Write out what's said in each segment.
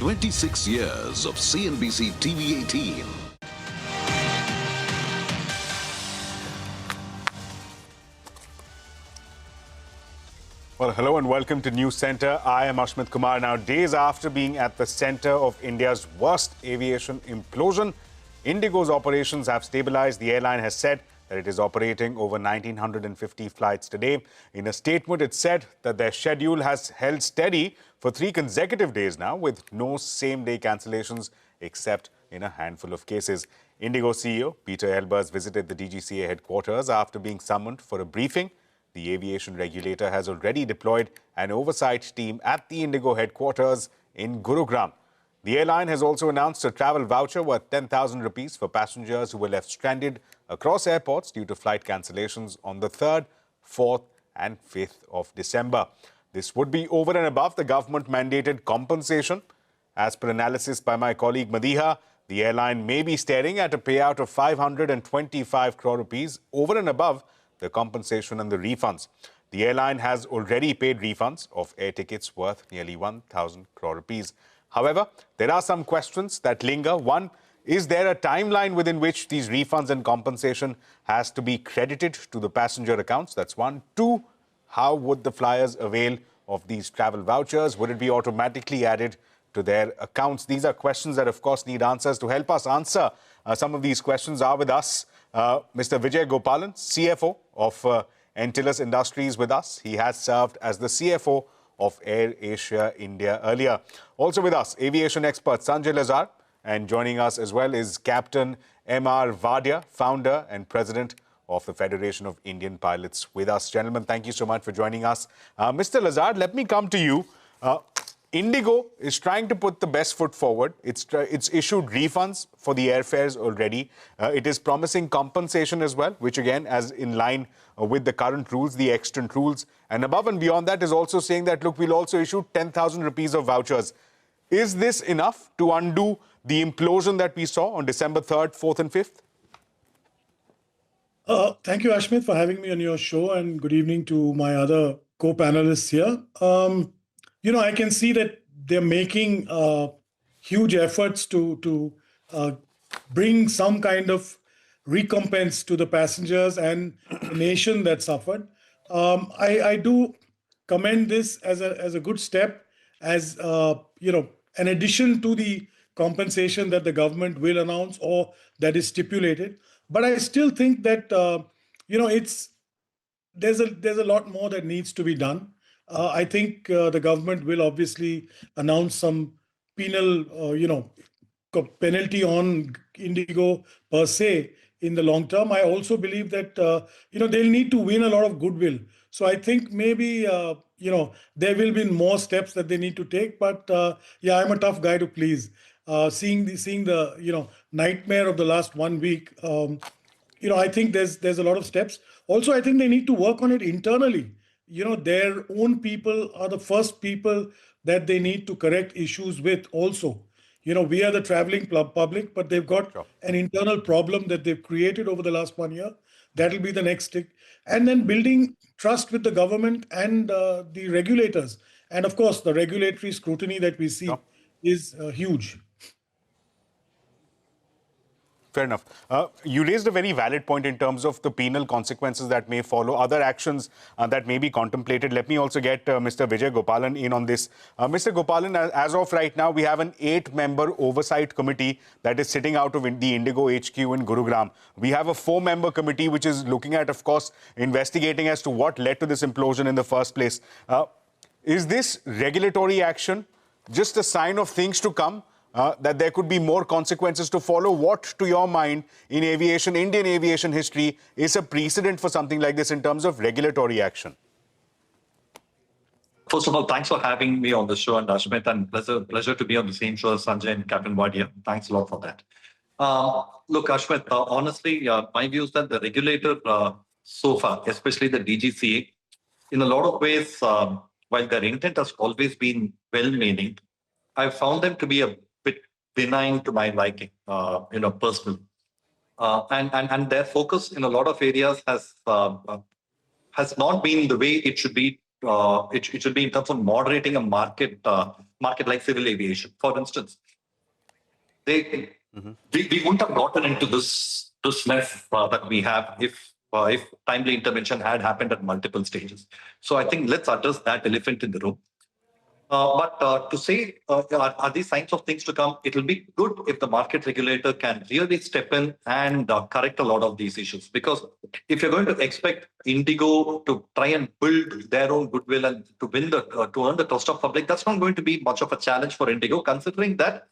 26 years of CNBC TV18. Well, hello and welcome to Newscentre. I am Ashmit Kumar. Now, days after being at the centre of India's worst aviation implosion, IndiGo's operations have stabilised. The airline has said that it is operating over 1,950 flights today. In a statement, it said that their schedule has held steady for 3 consecutive days now, with no same-day cancellations except in a handful of cases. IndiGo CEO Peter Elbers visited the DGCA headquarters after being summoned for a briefing. The aviation regulator has already deployed an oversight team at the IndiGo headquarters in Gurugram. The airline has also announced a travel voucher worth 10,000 rupees for passengers who were left stranded across airports due to flight cancellations on the 3rd, 4th and 5th of December. This would be over and above the government-mandated compensation. As per analysis by my colleague Madiha, the airline may be staring at a payout of 525 crore rupees over and above the compensation and the refunds. The airline has already paid refunds of air tickets worth nearly 1,000 crore rupees. However, there are some questions that linger. One, is there a timeline within which these refunds and compensation has to be credited to the passenger accounts? That's one. Two, how would the flyers avail of these travel vouchers? Would it be automatically added to their accounts? These are questions that, of course, need answers. To help us answer some of these questions are with us Mr. Vijay Gopalan, CFO of Antilles Industries with us. He has served as the CFO of AirAsia India earlier. Also with us, aviation expert Sanjay Lazar. And joining us as well is Captain M.R. Wadia, founder and president of the Federation of Indian Pilots with us. Gentlemen, thank you so much for joining us. Mr. Lazar, let me come to you. IndiGo is trying to put the best foot forward. It's issued refunds for the airfares already. It is promising compensation as well, which again, as in line with the current rules, the extant rules. And above and beyond that is also saying that, look, we'll also issue 10,000 rupees of vouchers. Is this enough to undo the implosion that we saw on December 3rd, 4th and 5th? Thank you, Ashmit, for having me on your show, and good evening to my other co-panelists here. I can see that they're making huge efforts to bring some kind of recompense to the passengers and the nation that suffered. I do commend this as a good step, as an addition to the compensation that the government will announce or that is stipulated. But I still think that there's a lot more that needs to be done. I think the government will obviously announce some penal, penalty on IndiGo per se in the long term. I also believe that, they'll need to win a lot of goodwill. So I think maybe, there will be more steps that they need to take. But I'm a tough guy to please. Seeing the nightmare of the last 1 week, I think there's a lot of steps. Also, I think they need to work on it internally. Their own people are the first people that they need to correct issues with also. We are the traveling public, but they've got an internal problem that they've created over the last 1 year. That'll be the next stick. And then building trust with the government and the regulators. And of course, the regulatory scrutiny that we see is huge. Fair enough. You raised a very valid point in terms of the penal consequences that may follow, other actions that may be contemplated. Let me also get Mr. Vijay Gopalan in on this. Mr. Gopalan, as of right now, we have an 8-member oversight committee that is sitting out of the IndiGo HQ in Gurugram. We have a 4-member committee which is looking at, of course, investigating as to what led to this implosion in the first place. Is this regulatory action just a sign of things to come? That there could be more consequences to follow? What, to your mind, in aviation, Indian aviation history, is a precedent for something like this in terms of regulatory action? First of all, thanks for having me on the show, and Ashmit, and pleasure to be on the same show as Sanjay and Captain Wadia. Thanks a lot for that. Look, Ashmit, honestly, my view is that the regulator so far, especially the DGCA, in a lot of ways, while their intent has always been well-meaning, I found them to be a bit benign to my liking, personally. And their focus in a lot of areas has not been the way it should be. It should be in terms of moderating a market market like civil aviation, for instance, we wouldn't have gotten into this mess that we have if timely intervention had happened at multiple stages. So I think let's address that elephant in the room. But to say, are these signs of things to come? It will be good if the market regulator can really step in and correct a lot of these issues. Because if you're going to expect IndiGo to try and build their own goodwill and to win to earn the trust of public, that's not going to be much of a challenge for IndiGo, considering that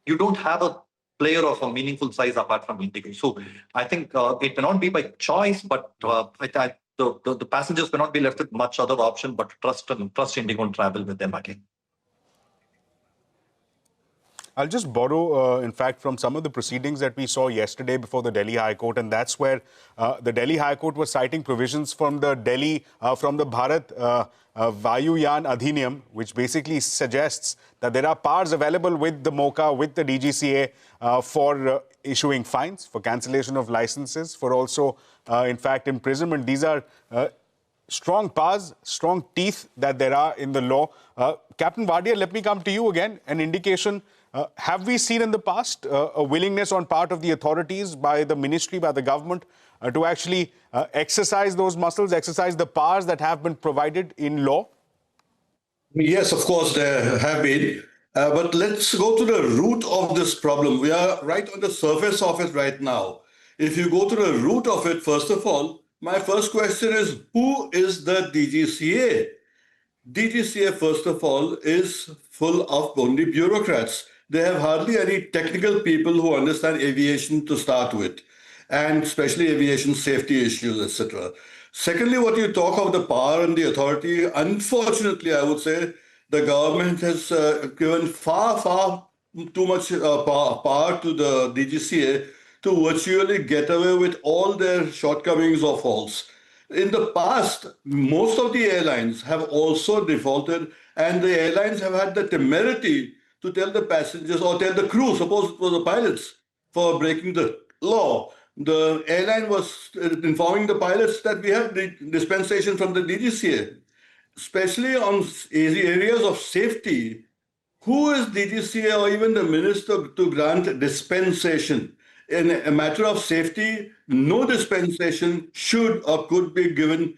you don't have a player of a meaningful size apart from IndiGo. So I think it may not be by choice, but the passengers may not be left with much other option but trust IndiGo and travel with them again. I'll just borrow, in fact, from some of the proceedings that we saw yesterday before the Delhi High Court, and that's where the Delhi High Court was citing provisions from the Bharat Vayuyan Adhiniyam, which basically suggests that there are powers available with the MOCA, with the DGCA for issuing fines, for cancellation of licenses, for also, in fact, imprisonment. These are strong powers, strong teeth that there are in the law. Captain Wadia, let me come to you again. An indication, have we seen in the past a willingness on part of the authorities, by the ministry, by the government, to actually exercise those muscles, exercise the powers that have been provided in law? Yes, of course, there have been. But let's go to the root of this problem. We are right on the surface of it right now. If you go to the root of it, first of all, my first question is, who is the DGCA? DGCA, first of all, is full of only bureaucrats. They have hardly any technical people who understand aviation to start with, and especially aviation safety issues, etc. Secondly, what you talk of the power and the authority, unfortunately, I would say the government has given far too much power to the DGCA to virtually get away with all their shortcomings or faults. In the past, most of the airlines have also defaulted, and the airlines have had the temerity to tell the passengers or tell the crew, suppose it was the pilots, for breaking the law. The airline was informing the pilots that we have the dispensation from the DGCA, especially on areas of safety. Who is DGCA or even the minister to grant dispensation? In a matter of safety, no dispensation should or could be given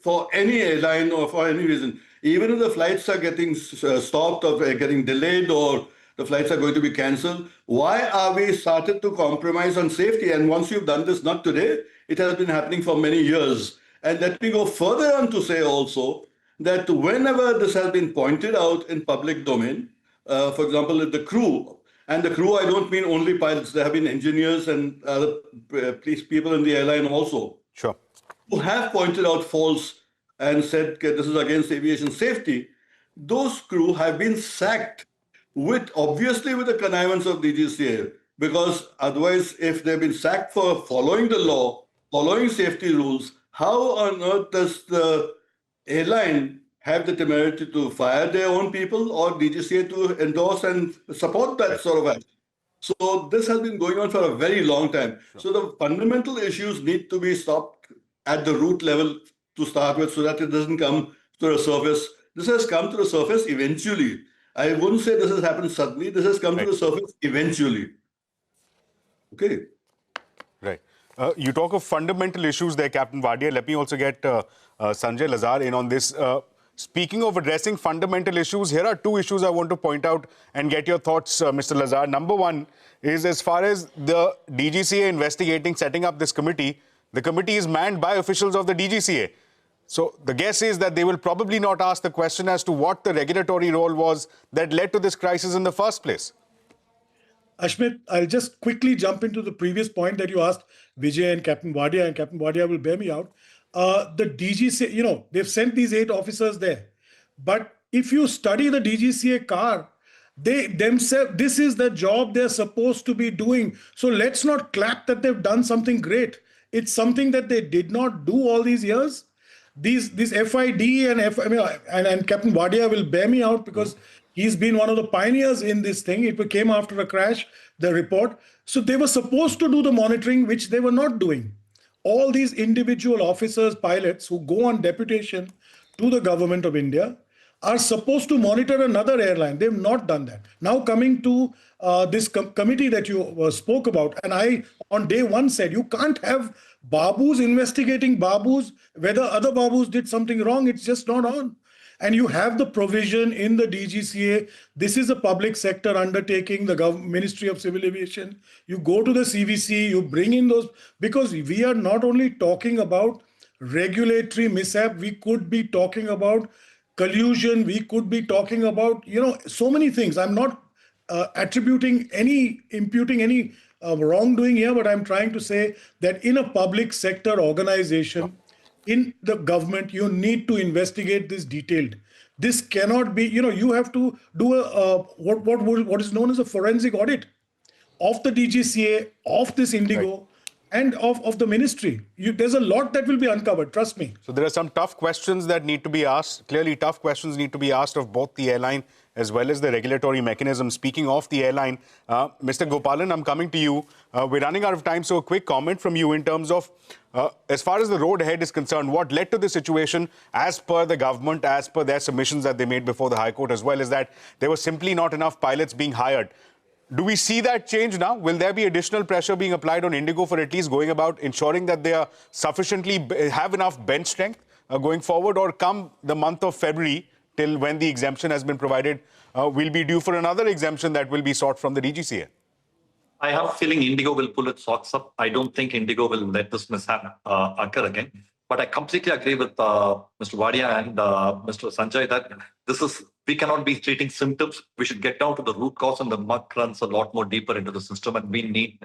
for any airline or for any reason. Even if the flights are getting stopped or getting delayed or the flights are going to be cancelled, why are we started to compromise on safety? And once you've done this, not today, it has been happening for many years. And let me go further on to say also that whenever this has been pointed out in public domain, for example, the crew, and the crew, I don't mean only pilots, there have been engineers and other police people in the airline also, Sure, who have pointed out faults and said okay, this is against aviation safety. Those crew have been sacked obviously with the connivance of DGCA, because otherwise, if they've been sacked for following the law, following safety rules, how on earth does the airline have the temerity to fire their own people or DGCA to endorse and support that sort of act? So this has been going on for a very long time. Sure. So the fundamental issues need to be stopped at the root level to start with, so that it doesn't come to the surface. This has come to the surface eventually. I wouldn't say this has happened suddenly. This has come to the surface eventually. Okay. right. You talk of fundamental issues there, Captain Wadia. Let me also get Sanjay Lazar in on this. Speaking of addressing fundamental issues, here are two issues I want to point out and get your thoughts, Mr. Lazar. Number one is, as far as the DGCA investigating, setting up this committee, the committee is manned by officials of the DGCA. So the guess is that they will probably not ask the question as to what the regulatory role was that led to this crisis in the first place. Ashmit, I'll just quickly jump into the previous point that you asked Vijay and Captain Wadia will bear me out. The DGCA, they've sent these 8 officers there. But if you study the DGCA car, they themselves, this is the job they're supposed to be doing. So let's not clap that they've done something great. It's something that they did not do all these years. These FID and Captain Wadia will bear me out because he's been one of the pioneers in this thing. It came after a crash, the report. So they were supposed to do the monitoring, which they were not doing. All these individual officers, pilots who go on deputation to the government of India are supposed to monitor another airline. They've not done that. Now coming to this committee that you spoke about, and I on day one said you can't have Babus investigating Babus, whether other Babus did something wrong. It's just not on. And you have the provision in the DGCA. This is a public sector undertaking, the Ministry of Civil Aviation. You go to the CVC, you bring in those, because we are not only talking about regulatory mishap, we could be talking about collusion, we could be talking about, so many things. I'm not imputing any wrongdoing here, but I'm trying to say that in a public sector organization, in the government, you need to investigate this detailed. This cannot be, you have to do what is known as a forensic audit of the DGCA, of this IndiGo, right, and of the ministry. There's a lot that will be uncovered, trust me. So there are some tough questions that need to be asked. Clearly, tough questions need to be asked of both the airline as well as the regulatory mechanism. Speaking of the airline, Mr. Gopalan, I'm coming to you. We're running out of time, so a quick comment from you in terms of, as far as the road ahead is concerned, what led to the situation as per the government, as per their submissions that they made before the High Court as well, is that there was simply not enough pilots being hired. Do we see that change now? Will there be additional pressure being applied on IndiGo for at least going about ensuring that they are have enough bench strength going forward, or come the month of February, till when the exemption has been provided, we'll be due for another exemption that will be sought from the DGCA? I have a feeling IndiGo will pull its socks up. I don't think IndiGo will let this mishap occur again. But I completely agree with Mr. Wadia and Mr. Sanjay that we cannot be treating symptoms. We should get down to the root cause, and the muck runs a lot more deeper into the system. And we need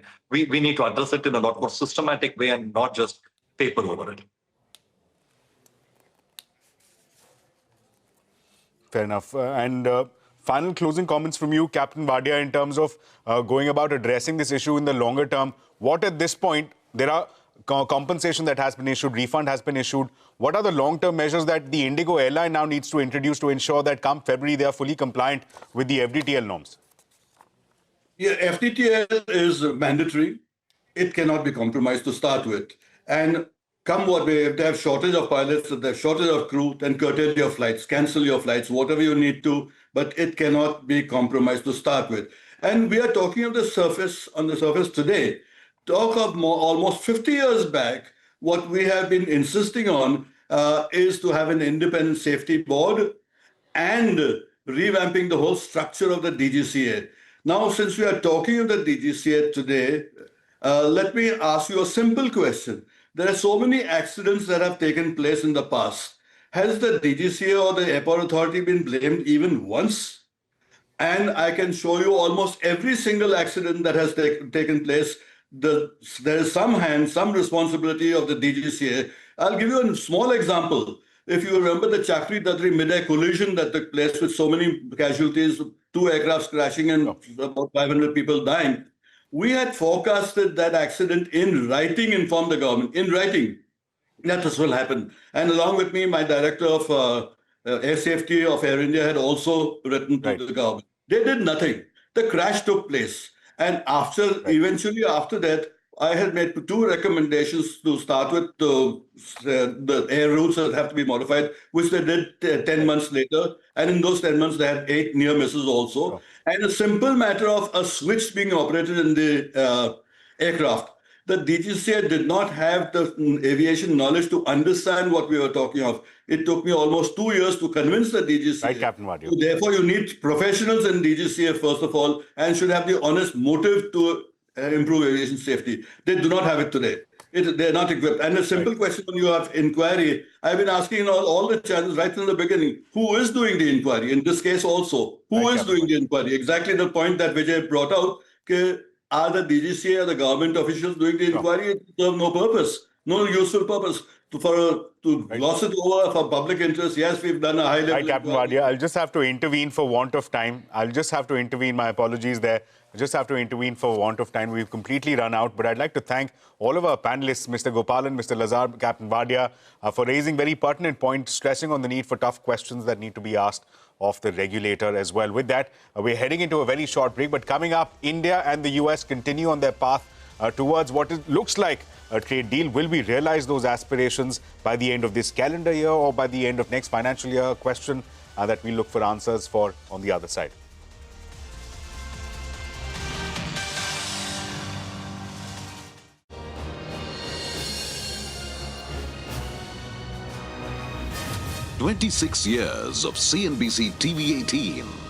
to address it in a lot more systematic way and not just paper over it. Fair enough. Final closing comments from you, Captain Wadia, in terms of going about addressing this issue in the longer term. What at this point, there are compensation that has been issued, refund has been issued. What are the long-term measures that the IndiGo airline now needs to introduce to ensure that come February they are fully compliant with the FDTL norms? Yeah, FDTL is mandatory. It cannot be compromised to start with. And come what may, if they have shortage of pilots, if they have shortage of crew, then curtail your flights, cancel your flights, whatever you need to, but it cannot be compromised to start with. And we are talking on the surface today. Talk of almost 50 years back, what we have been insisting on is to have an independent safety board and revamping the whole structure of the DGCA. Now, since we are talking of the DGCA today, let me ask you a simple question. There are so many accidents that have taken place in the past. Has the DGCA or the airport authority been blamed even once? And I can show you almost every single accident that has taken place. There is some responsibility of the DGCA. I'll give you a small example. If you remember the Chakri Dadri mid-air collision that took place with so many casualties, 2 aircrafts crashing and about 500 people dying, we had forecasted that accident in writing, informed the government, in writing, that this will happen. And along with me, my director of air safety of Air India had also written to the government. They did nothing. The crash took place. And eventually after that, I had made 2 recommendations to start with the air routes that have to be modified, which they did 10 months later. And in those 10 months, they had 8 near misses also. And a simple matter of a switch being operated in the aircraft. The DGCA did not have the aviation knowledge to understand what we were talking of. It took me almost 2 years to convince the DGCA. Right, Captain Wadia. So therefore, you need professionals in DGCA, first of all, and should have the honest motive to improve aviation safety. They do not have it today. They're not equipped. And a simple question when you have inquiry, I've been asking all the channels right from the beginning, who is doing the inquiry? In this case also, who is doing the inquiry? Exactly the point that Vijay brought out. Are the DGCA or the government officials doing the inquiry? It serves no purpose, no useful purpose. To gloss it over for public interest, yes, we've done a high-level Right, Captain Wadia, I'll just have to intervene for want of time. I'll just have to intervene. My apologies there. I just have to intervene for want of time. We've completely run out. But I'd like to thank all of our panelists, Mr. Gopalan, Mr. Lazar, Captain Wadia, for raising very pertinent points, stressing on the need for tough questions that need to be asked of the regulator as well. With that, we're heading into a very short break. But coming up, India and the US continue on their path towards what it looks like a trade deal. Will we realize those aspirations by the end of this calendar year or by the end of next financial year? A question that we look for answers for on the other side. "26 years of CNBC TV18.